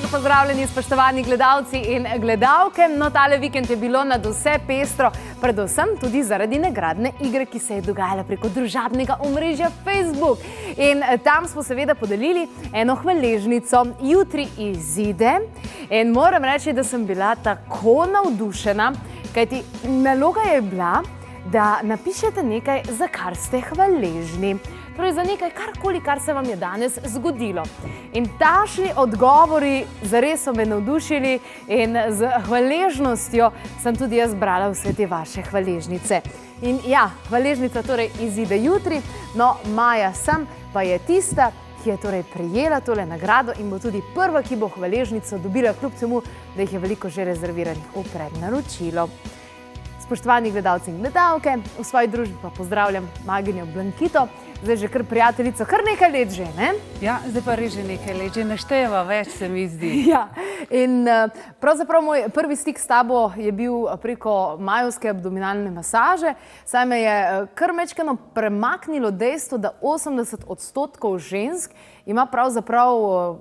Dan, pozdravljeni spoštovani gledalci in gledalke. No, tale vikend je bilo nadvse pestro, predvsem tudi zaradi nagradne igre, ki se je dogajala preko družabnega omrežja Facebook. In tam smo seveda podelili eno hvaležnico. Jutri izide in moram reči, da sem bila tako navdušena, kajti naloga je bila, da napišete nekaj, za kar ste hvaležni. Torej za nekaj karkoli, kar se vam je danes zgodilo. In tašni odgovori zares so me navdušili in z hvaležnostjo sem tudi jaz brala vse te vaše hvaležnice. In ja, hvaležnica torej izide jutri, no Maja Sem pa je tista, ki je torej prejela tole nagrado in bo tudi prva, ki bo hvaležnico dobila, kljub temu, da jih je veliko že rezerviranih v prednaročilo. Spoštovani gledalci in gledalke, v svoji družbi pa pozdravljam Maginjo Blankito, zdaj že kar prijateljico, kar nekaj let že, ne? Ja, zdaj pa res že nekaj let, že našteva več, se mi zdi. Ja, in pravzaprav moj prvi stik s tabo je bil preko majevske abdominalne masaže, saj me je kar majčkeno premaknilo dejstvo, da 80% žensk ima pravzaprav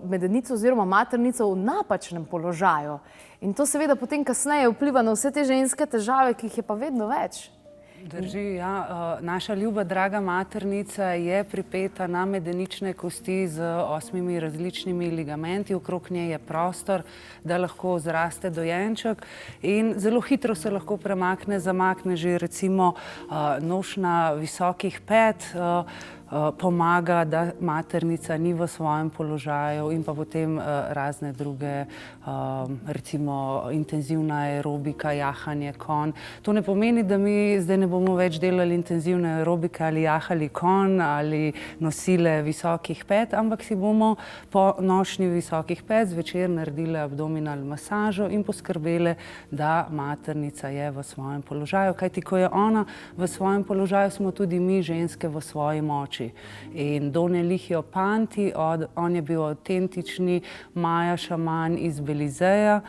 medenico oziroma maternico v napačnem položaju. In to seveda potem kasneje vpliva na vse te ženske težave, ki jih je pa vedno več. Drži, ja. Naša ljuba, draga maternica je pripeta na medenične kosti z 8 različnimi ligamenti. Okrog nje je prostor, da lahko zraste dojenček in zelo hitro se lahko premakne, zamakne že recimo nož na visokih pet, pomaga, da maternica ni v svojem položaju in pa potem razne druge, recimo intenzivna aerobika, jahanje, konj. To ne pomeni, da mi zdaj ne bomo več delali intenzivne aerobike ali jahali konj ali nosile visokih pet, ampak si bomo po nošnji visokih pet zvečer naredile abdominal masažo in poskrbele, da maternica je v svojem položaju. Kajti, ko je ona v svojem položaju, smo tudi mi ženske v svoji moči. In Don Elijo Panti, on je bil avtentični Maja šaman iz Belizeja,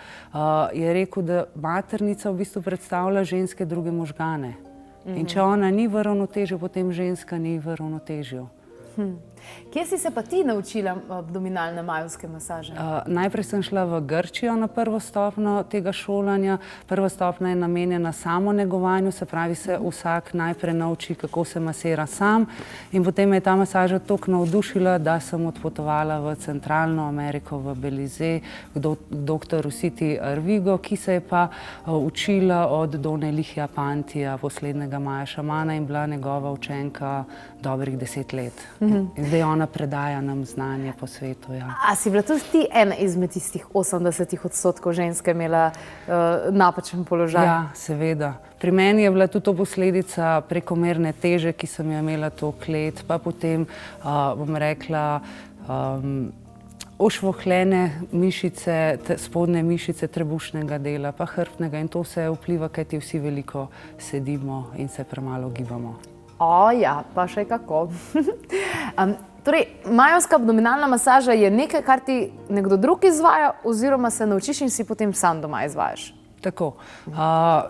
je rekel, da maternica v bistvu predstavlja ženske druge možgane. In če ona ni v ravnotežju, potem ženska ni v ravnotežju. Kje si se pa ti naučila abdominalne majevske masaže? Najprej sem šla v Grčijo na prvo stopnjo tega šolanja. Prva stopnja je namenjena samonegovanju, se pravi se vsak najprej nauči, kako se masira sam. In potem me je ta masaža toliko navdušila, da sem odpotovala v Centralno Ameriko, v Belize, k doktoru Siti Arvigo, ki se je pa učila od Dona Elihija Pantija, poslednjega Maja šamana, in bila njegova učenka dobrih 10 let. In zdaj ona predaja nam znanje po svetu. Ja. A si bila tudi ti ena izmed tistih 80% ženske imela napačen položaj? Ja, seveda. Pri meni je bila tudi to posledica prekomerne teže, ki sem jo imela toliko let, pa potem, bom rekla, ošvohlene mišice, spodnje mišice trebušnega dela, pa hrbtnega, in to se vpliva, kajti vsi veliko sedimo in se premalo gibamo. O ja, pa še kako. Torej, majevska abdominalna masaža je nekaj, kar ti nekdo drug izvaja, oziroma se naučiš in si potem sam doma izvajaš? Tako.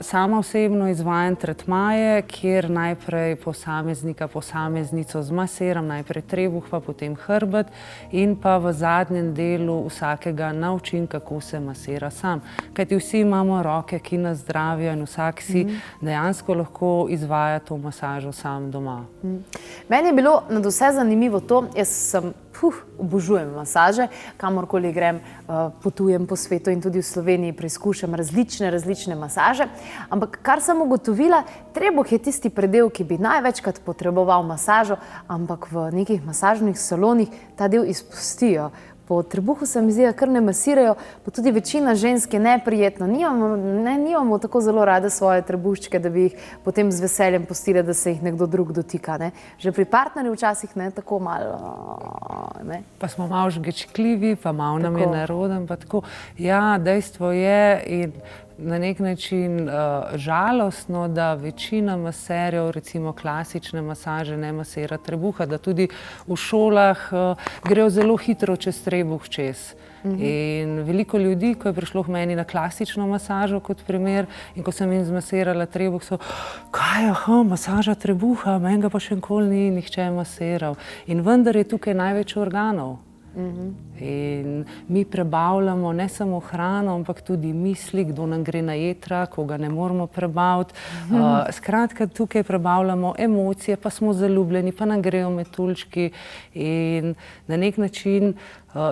Sama osebno izvajam tretmaje, kjer najprej posameznico zmasiram, najprej trebuh, pa potem hrbet, in pa v zadnjem delu vsakega naučim, kako se masira sam. Kajti vsi imamo roke, ki nas zdravijo, in vsak si dejansko lahko izvaja to masažo sam doma. Meni je bilo nadvse zanimivo to, jaz sem obožujem masaže, kamorkoli grem, potujem po svetu in tudi v Sloveniji preizkušam različne masaže, ampak kar sem ugotovila, trebuh je tisti predel, ki bi največkrat potreboval masažo, ampak v nekih masažnih salonih ta del izpustijo. Po trebuhu se mi zdi, da kar ne masirajo, pa tudi večina žensk je neprijetno. Nimamo tako zelo rade svoje trebuščke, da bi jih potem z veseljem pustile, da se jih nekdo drug dotika. Že pri partnerju včasih tako malo. Pa smo malo žgečkljivi, pa malo nam je nerodno, pa tako. Ja, dejstvo je in na nek način žalostno, da večina maserjev, recimo klasične masaže, ne masira trebuha, da tudi v šolah grejo zelo hitro čez trebuh čez. In veliko ljudi, ko je prišlo k meni na klasično masažo kot primer, in ko sem jim zmasirala trebuh, so, kaj, masaža trebuha, meni ga pa še nikoli ni nihče masiral. In vendar je tukaj največ organov. In mi prebavljamo ne samo hrano, ampak tudi misli, kdo nam gre na jetra, koga ne moremo prebaviti. Skratka, tukaj prebavljamo emocije, pa smo zaljubljeni, pa nam grejo metuljčki in na nek način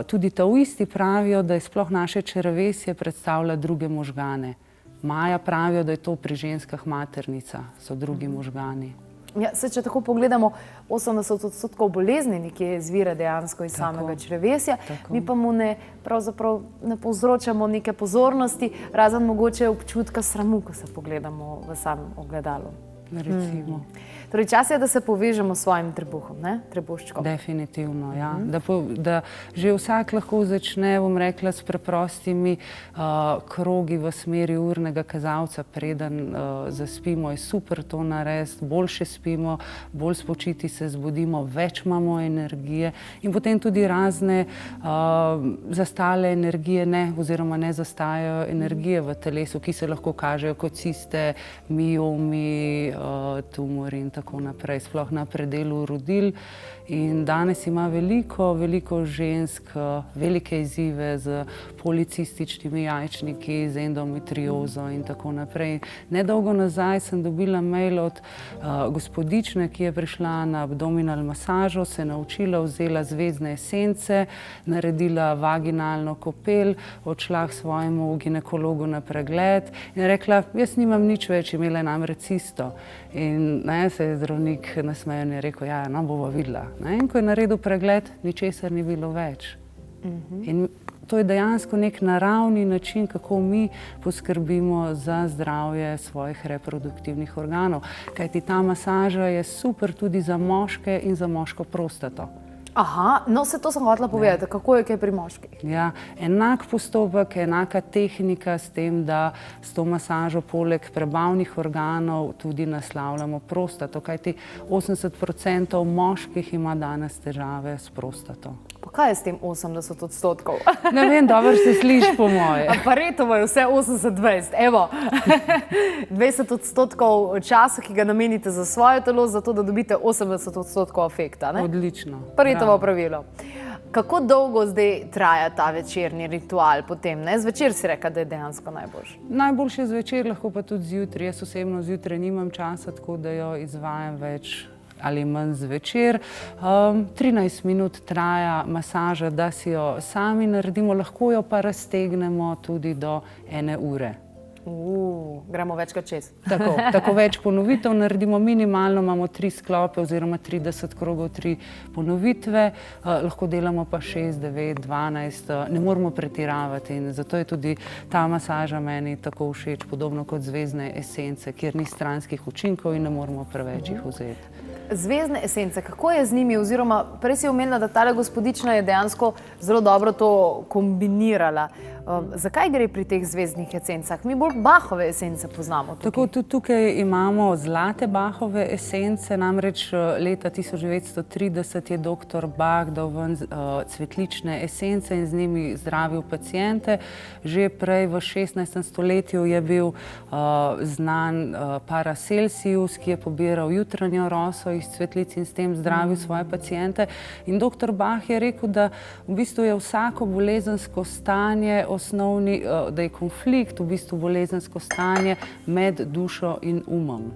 tudi taoisti pravijo, da je sploh naše črevesje predstavlja druge možgane. Maja pravijo, da je to pri ženskah maternica, so drugi možgani. Ja, če tako pogledamo, 80% bolezni nekje izvira dejansko iz samega črevesja, mi pa mu pravzaprav ne povzročamo neke pozornosti, razen mogoče občutka sramu, ko se pogledamo v samem ogledalu. Recimo. Torej, čas je, da se povežemo s svojim trebuhom, ne? Trebuščkom. Definitivno, ja. Da že vsak lahko začne, bom rekla, s preprostimi krogi v smeri urnega kazalca, preden zaspimo. Je super to narediti, boljše spimo, bolj spočiti se zbudimo, več imamo energije in potem tudi razne zastale energije oziroma ne zastajajo energije v telesu, ki se lahko kažejo kot ciste, miomi, tumori in tako naprej, sploh na predelu rodil. In danes ima veliko žensk velike izzive z policističnimi jajčniki, z endometriozo in tako naprej. Nedolgo nazaj sem dobila mail od gospodične, ki je prišla na abdominal masažo, se naučila, vzela zvezdne esence, naredila vaginalno kopel, odšla k svojemu ginekologu na pregled in rekla, jaz nimam nič več, imela je namreč cisto. In se je zdravnik nasmejal in je rekel, ja, no, bova videla. In ko je naredil pregled, ničesar ni bilo več. In to je dejansko nek naravni način, kako mi poskrbimo za zdravje svojih reproduktivnih organov. Kajti ta masaža je super tudi za moške in za moško prostato. Aha, no se to sem hotela povedati, kako je kaj pri moških? Ja, enak postopek, enaka tehnika s tem, da s to masažo poleg prebavnih organov tudi naslavljamo prostato, kajti 80% moških ima danes težave s prostato. Pa kaj je s tem 80%? Ne vem, dobro se sliši po moje. Paretovo je vse 80-20. Evo, 20% časa, ki ga namenite za svoje telo, zato da dobite 80% afekta. Odlično. Paretovo pravilo. Kako dolgo zdaj traja ta večerni ritual potem? Zvečer si reka, da je dejansko najboljši. Najboljši zvečer, lahko pa tudi zjutraj. Jaz osebno zjutraj nimam časa, tako da jo izvajam več ali manj zvečer. 13 minut traja masaža, da si jo sami naredimo, lahko jo pa raztegnemo tudi do 1 ure. Gremo večkrat čez. Tako več ponovitev naredimo, minimalno imamo 3 sklope oziroma 30 krogov, 3 ponovitve, lahko delamo pa 6, 9, 12, ne moramo pretiravati in zato je tudi ta masaža meni tako všeč, podobno kot zvezdne esence, kjer ni stranskih učinkov in ne moramo preveč jih vzeti. Zvezdne esence, kako je z njimi, oziroma prej si omenila, da tale gospodična je dejansko zelo dobro to kombinirala. Zakaj gre pri teh zvezdnih esencah? Mi bolj Bachove esence poznamo tukaj. Tako, tudi tukaj imamo zlate Bachove esence, namreč leta 1930 je dr. Bach dal ven cvetlične esence in z njimi zdravil paciente. Že prej v 16. stoletju je bil znan Paracelsius, ki je pobiral jutranjo roso iz cvetlic in s tem zdravil svoje paciente. In dr. Bach je rekel, da v bistvu je vsako bolezensko stanje osnovni, da je konflikt v bistvu bolezensko stanje med dušo in umom.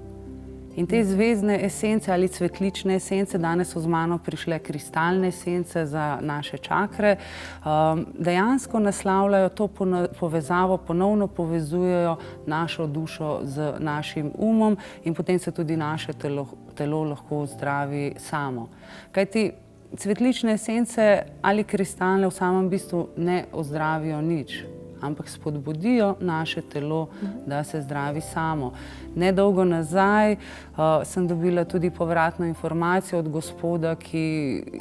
In te zvezdne esence ali cvetlične esence, danes so z mano prišle kristalne esence za naše čakre, dejansko naslavljajo to povezavo, ponovno povezujejo našo dušo z našim umom in potem se tudi naše telo lahko zdravi samo. Kajti cvetlične esence ali kristalne v samem bistvu ne ozdravijo nič, ampak spodbudijo naše telo, da se zdravi samo. Nedolgo nazaj sem dobila tudi povratno informacijo od gospoda, ki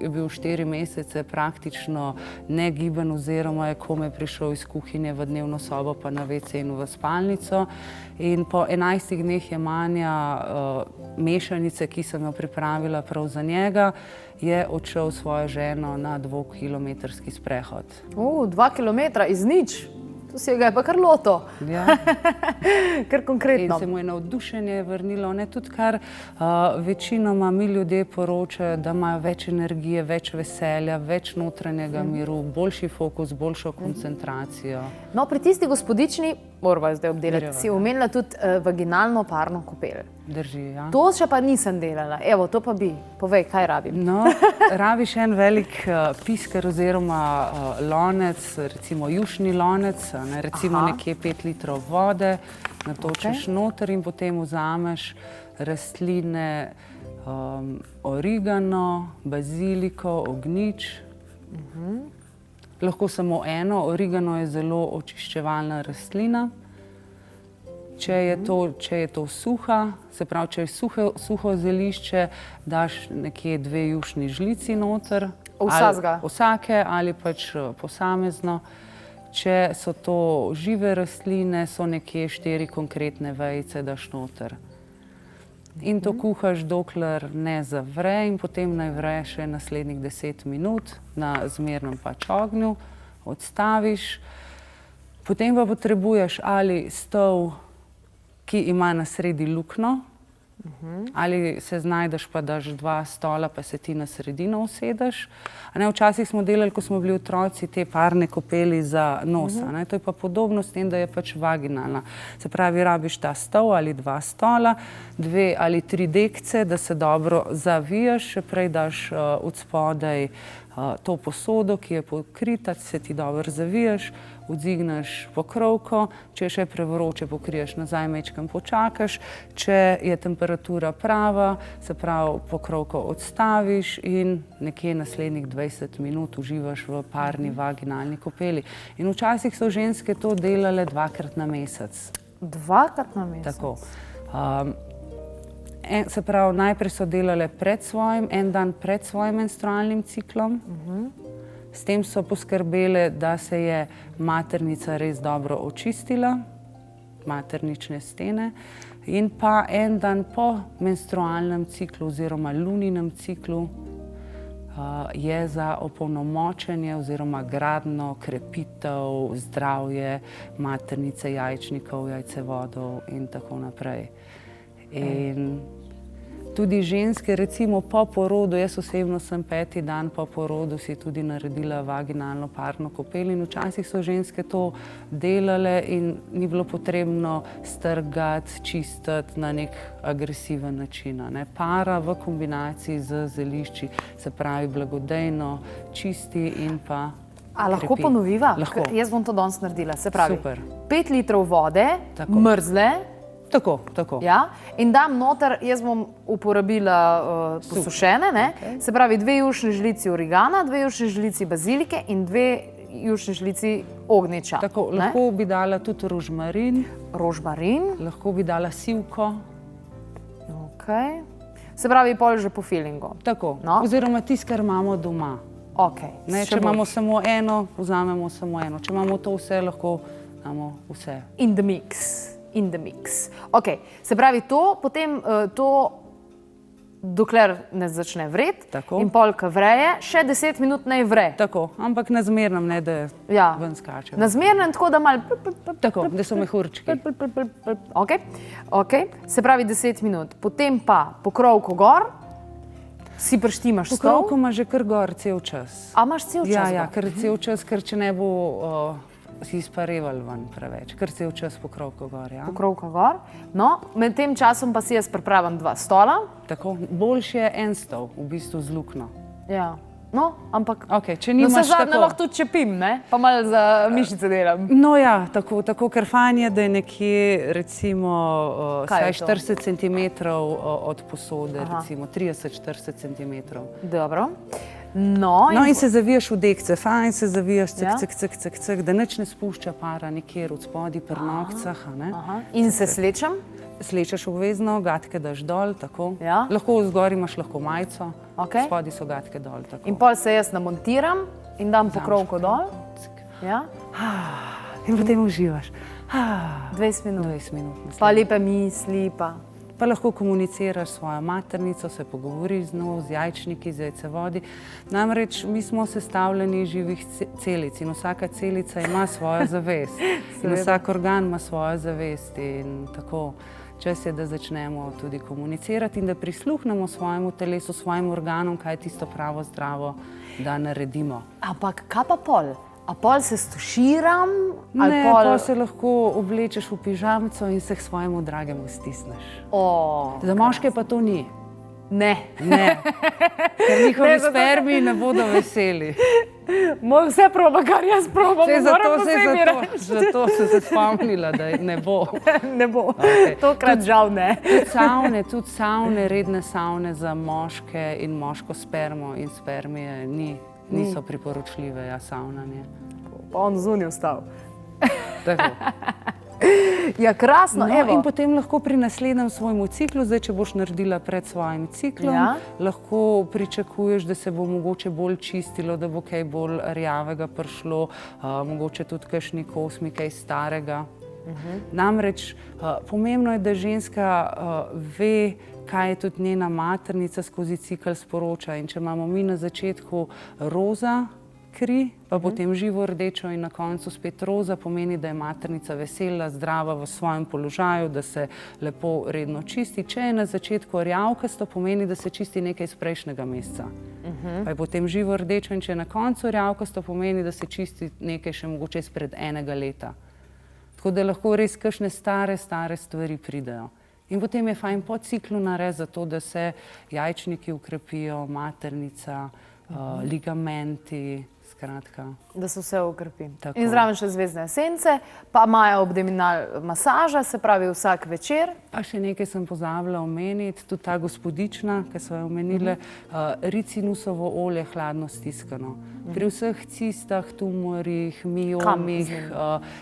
je bil 4 mesece praktično negiben oziroma je komaj prišel iz kuhinje v dnevno sobo, pa na WC in v spalnico. In po 11 dneh jemanja mešanice, ki sem jo pripravila prav za njega, je odšel svojo ženo na 2-kilometrski sprehod. 2 kilometra iz nič? Tu si ga je pa kar loto. Ja. Kar konkretno. In se mu je navdušenje vrnilo, ne, tudi kar večinoma mi ljudje poročajo, da imajo več energije, več veselja, več notranjega miru, boljši fokus, boljšo koncentracijo. No, pri tisti gospodični, morava zdaj obdelati, si omenila tudi vaginalno parno kopel. Drži, ja. To še pa nisem delala. Evo, to pa bi. Povej, kaj rabim? No, rabiš en velik pisker oziroma lonec, recimo jušni lonec, ne, recimo nekje 5 litrov vode, natočeš noter in potem vzameš rastline, origano, baziliko, ognjič. Lahko samo eno, origano je zelo očiščevalna rastlina. Če je to suha, se pravi, če je suho zelišče, daš nekje 2 jušni žlici noter. Vsake ali pač posamezno. Če so to žive rastline, so nekje 4 konkretne vejice, daš noter. In to kuhaš, dokler ne zavre, in potem naj vre še naslednjih 10 minut na zmernem pač ognju, odstaviš. Potem pa potrebuješ ali stol, ki ima na sredi luknjo, ali se znajdeš pa daš 2 stola, pa se ti na sredino usedeš. Včasih smo delali, ko smo bili otroci, te parne kopeli za nos. To je pa podobno s tem, da je pač vaginalna. Se pravi, rabiš ta stol ali 2 stola, 2 ali 3 dekce, da se dobro zavijaš, še prej daš od spodaj to posodo, ki je pokrita, se ti dobro zavijaš, odzigneš pokrovko, če je še prevroče, pokriješ nazaj, majčkeno počakaš, če je temperatura prava, se pravi, pokrovko odstaviš in nekje naslednjih 20 minut uživaš v parni vaginalni kopeli. In včasih so ženske to delale 2-krat na mesec. 2-krat na mesec? Tako. Se pravi, najprej so delale en dan pred svojim menstrualnim ciklom. S tem so poskrbele, da se je maternica res dobro očistila, maternične stene, in pa en dan po menstrualnem ciklu oziroma luninem ciklu je za opolnomočenje oziroma gradnjo, krepitev, zdravje maternice, jajčnikov, jajcevodov in tako naprej. In tudi ženske, recimo po porodu, jaz osebno sem 5. dan po porodu si tudi naredila vaginalno parno kopel in včasih so ženske to delale in ni bilo potrebno strgati, čistiti na nek agresiven način. Para v kombinaciji z zelišči, se pravi blagodejno, čisti in pa krepi. A lahko ponoviva? Lahko. Jaz bom to danes naredila. Se pravi, Super. 5 litrov vode, mrzle. Tako, tako. Ja, in dam noter, jaz bom uporabila posušene, ne? Se pravi 2 jušni žlici origana, 2 jušni žlici bazilike in 2 jušni žlici ognjiča. Tako, lahko bi dala tudi rožmarin. Rožmarin. Lahko bi dala sivko. Ok. Se pravi, pol že po feelingu. Tako, oziroma tisto, kar imamo doma. Ok. Če imamo samo eno, vzamemo samo eno. Če imamo to vse, lahko imamo vse. In the mix. In the mix. Ok, se pravi to, potem to, dokler ne začne vreti in pol, ko vreje, še 10 minut naj vre. Tako, ampak na zmernem, ne da ven skače. Na zmernem, tako da malo... Tako, da so mehurčki. Ok, se pravi 10 minut. Potem pa pokrovko gor, si prištimaš stol. Pokrovko ima že kar gor cel čas. A imaš cel čas? Ja, ker cel čas, ker če ne bo si izpareval ven preveč, ker cel čas pokrovko gor, ja. Pokrovko gor. No, med tem časom pa si jaz pripravim 2 stola. Tako, boljše je en stol, v bistvu z luknjo. Ja, no, ampak... Ok, če nimaš tako... No, se zadnje lahko tudi čepim, ne? Pa malo za mišice delam. No ja, tako, ker fajn je, da je nekje, recimo, 40 centimetrov od posode, recimo 30-40 centimetrov. Dobro. No, in se zavijaš v dekce, fajn se zavijaš, cek, da nič ne spušča para nikjer od spodaj pri nokcah. In se slečem? Slečeš obvezno, gatke daš dol, tako. Lahko zgor imaš lahko majico, spodaj so gatke dol, tako. In pol se jaz namontiram in dam pokrovko dol. In potem uživaš. 20 minut. 20 minut. Pa lepe misli, pa pa lahko komuniciraš s svojo maternico, se pogovoriš z njo, z jajčniki, z jajcevodi. Namreč mi smo sestavljeni živih celic in vsaka celica ima svojo zavest. In vsak organ ima svojo zavest in tako čas je, da začnemo tudi komunicirati in da prisluhnemo svojemu telesu, svojim organom, kaj je tisto pravo zdravo, da naredimo. Ampak kaj pa pol? A pol se stuširam? Ne, pol se lahko oblečeš v pižamco in se k svojemu dragemu stisneš. Za moške pa to ni. Ne. Ne, ker njihovi spermi ne bodo veseli. Vse proba, kar jaz probam, moram posebej reči. Zato sem se spomnila, da ne bo. Ne bo, tokrat žal ne. Tudi savne, redne savne za moške in moško spermo in spermije niso priporočljive, savnanje. Pa on zunaj ostal. Tako. Ja, krasno, evo. In potem lahko pri naslednjem svojemu ciklu, zdaj, če boš naredila pred svojim ciklom, lahko pričakuješ, da se bo mogoče bolj čistilo, da bo kaj bolj rjavega prišlo, mogoče tudi kakšni kosmi, kaj starega. Namreč pomembno je, da ženska ve, kaj je tudi njena maternica skozi cikl sporoča. In če imamo mi na začetku roza kri, pa potem živo rdečo in na koncu spet roza, pomeni, da je maternica vesela, zdrava v svojem položaju, da se lepo redno čisti. Če je na začetku rjavkasto, pomeni, da se čisti nekaj iz prejšnjega meseca. Pa je potem živo rdečo in če je na koncu rjavkasto, pomeni, da se čisti nekaj še mogoče izpred enega leta. Tako da lahko res kakšne stare stvari pridejo. In potem je fajn po ciklu narediti zato, da se jajčniki ukrepijo, maternica, ligamenti, skratka. Da se vse ukrepi. In zraven še zvezdne esence, pa Maja abdominal masaža, se pravi vsak večer. Pa še nekaj sem pozabila omeniti, tudi ta gospodična, ki so jo omenile, ricinusovo olje hladno stiskano. Pri vseh cistah, tumorih, miomih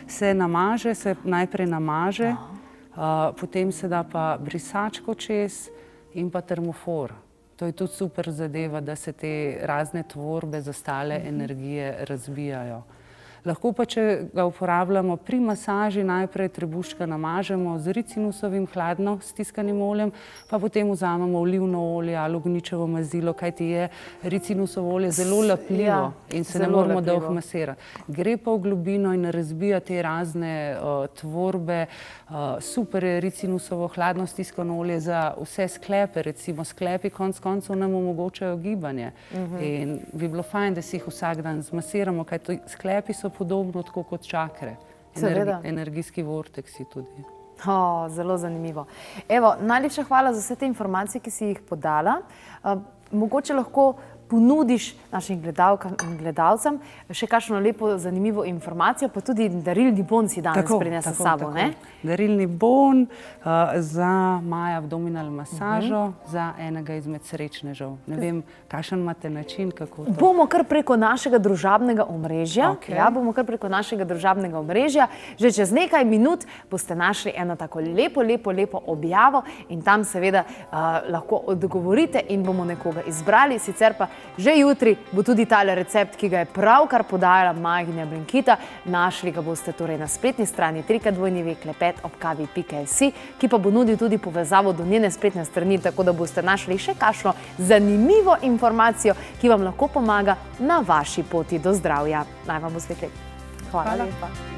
se namaže, se najprej namaže, potem se da pa brisačko čez in pa termofor. To je tudi super zadeva, da se te razne tvorbe za stale energije razbijajo. Lahko pa, če ga uporabljamo pri masaži, najprej trebuščka namažemo z ricinusovim hladno stiskanim oljem, pa potem vzamemo olivno olje ali ognjičevo mazilo, kajti je ricinusovo olje zelo lepljivo in se ne moramo dolgo masirati. Gre pa v globino in razbija te razne tvorbe. Super je ricinusovo hladno stiskano olje za vse sklepe, recimo sklepi konec koncev nam omogočajo gibanje. In bi bilo fajn, da si jih vsak dan zmasiramo, kajti sklepi so podobno tako kot čakre. Energijski vorteksi tudi. Zelo zanimivo. Evo, najlepša hvala za vse te informacije, ki si jih podala. Mogoče lahko ponudiš našim gledalkam in gledalcem še kakšno lepo, zanimivo informacijo, pa tudi darilni bon si danes prinesel s sabo, ne? Darilni bon za Maja abdominal masažo, za enega izmed srečnežev. Ne vem, kakšen imate način, kako to? Bomo kar preko našega družabnega omrežja. Ja, bomo kar preko našega družabnega omrežja. Že čez nekaj minut boste našli eno tako lepo objavo in tam seveda lahko odgovorite in bomo nekoga izbrali. Sicer pa že jutri bo tudi tale recept, ki ga je pravkar podajala Maginja Blinkita. Našli ga boste torej na spletni strani www.klepetobkavi.si, ki pa bo nudil tudi povezavo do njene spletne strani, tako da boste našli še kakšno zanimivo informacijo, ki vam lahko pomaga na vaši poti do zdravja. Naj vam bo svet lep. Hvala lepa.